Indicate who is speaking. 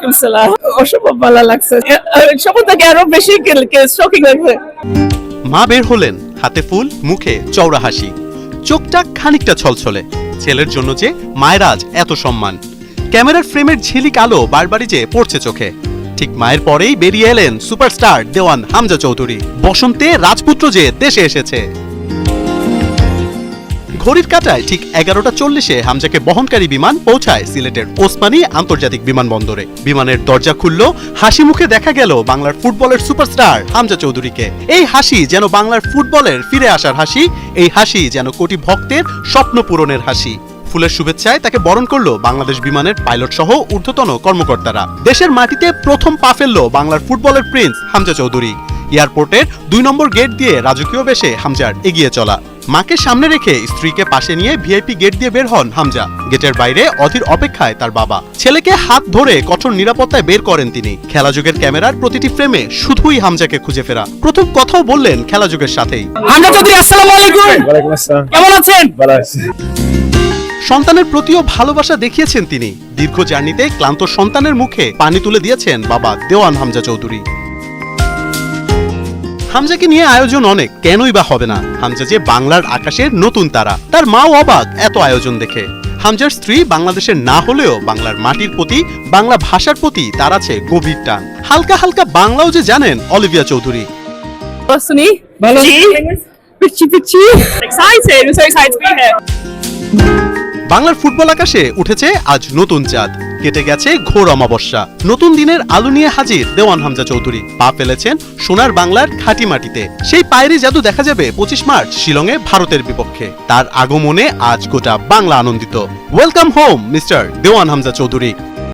Speaker 1: ওয়ালাইকুম সালাম। অসম্ভব ভালো লাগছে, সবার থেকে আরো বেশি শকিং লাগছে।
Speaker 2: মা বের হলেন, হাতে ফুল, মুখে চওড়া হাসি, চোখটা খানিকটা ছলছলে। ছেলের জন্য যে মায়ের আজ এত সম্মান। ক্যামেরার ফ্রেমের ঝিলিক আলো বারবারই যে পড়ছে চোখে। ঠিক মায়ের পরেই বেরিয়ে এলেন সুপারস্টার দেওয়ান হামজা চৌধুরী। বসন্তে রাজপুত্র যে দেশে এসেছে। ঘড়ির কাঁটায় ঠিক 11টা 40-এ হামজাকে বহনকারী বিমান পৌঁছায় সিলেটের ওসমানী আন্তর্জাতিক বিমানবন্দরে। বিমানের দরজা খুলল, হাসি মুখে দেখা গেল বাংলার ফুটবলের সুপারস্টার হামজা চৌধুরীকে। এই হাসি যেন বাংলার ফুটবলের ফিরে আসার হাসি, এই হাসি যেন কোটি ভক্তের স্বপ্ন পূরণের হাসি। ফুলের শুভেচ্ছায় তাকে বরণ করলো বাংলাদেশ বিমানের পাইলট সহ ঊর্ধ্বতন কর্মকর্তারা। দেশের মাটিতে প্রথম পা ফেলল বাংলার ফুটবলের প্রিন্স হামজা চৌধুরী। এয়ারপোর্টের 2 নম্বর গেট দিয়ে রাজকীয় বেশে হামজার এগিয়ে চলা। মাকে সামনে রেখে স্ত্রীকে পাশে নিয়ে ভিআইপি গেট দিয়ে বের হন হামজা। গেটের বাইরে অধীর অপেক্ষায় তার বাবা। ছেলেকে হাত ধরে কঠোর নিরাপত্তায় বের করেন তিনি। খেলাযুগের ক্যামেরার প্রতিটি ফ্রেমে শুধুই হামজাকে খুঁজে ফেরা। প্রথম কথাও বললেন খেলাযুগের সাথেই।
Speaker 1: হামজা চৌধুরী, আসসালামু আলাইকুম।
Speaker 3: ওয়ালাইকুম আসসালাম।
Speaker 1: কেমন আছেন?
Speaker 3: ভালো আছি।
Speaker 2: সন্তানের প্রতিও ভালোবাসা দেখিয়েছেন তিনি। দীর্ঘ জার্নিতে ক্লান্ত সন্তানের মুখে পানি তুলে দিয়েছেন বাবা দেওয়ান হামজা চৌধুরী। হামজাকে নিয়ে আয়োজন অনেক, কেনই বা হবে না। হামজা যে বাংলার আকাশের নতুন তারা, তার মাও অবাক এত আয়োজন দেখে। হামজার স্ত্রী বাংলাদেশের না হলেও বাংলার মাটির প্রতি, বাংলা ভাষার প্রতি তার আছে গভীর টান। হালকা হালকা বাংলাও যে জানেন অলিভিয়া চৌধুরী।
Speaker 1: শুনি ভালো পিচ্ছি পিচ্ছি excited, so excited to B here.
Speaker 2: বাংলার ফুটবল আকাশে উঠেছে আজ নতুন চাঁদ। কেটে গেছে ঘোর অমাবস্যা। নতুন দিনের আলো নিয়ে হাজির দেওয়ান হামজা চৌধুরী। পা ফেলেছেন সোনার বাংলার খাঁটি মাটিতে। সেই পায়েরই জাদু দেখা যাবে 25 মার্চ শিলংয়ে ভারতের বিপক্ষে। তার আগমনে আজ গোটা বাংলা আনন্দিত। ওয়েলকাম হোম মিস্টার দেওয়ান হামজা চৌধুরী।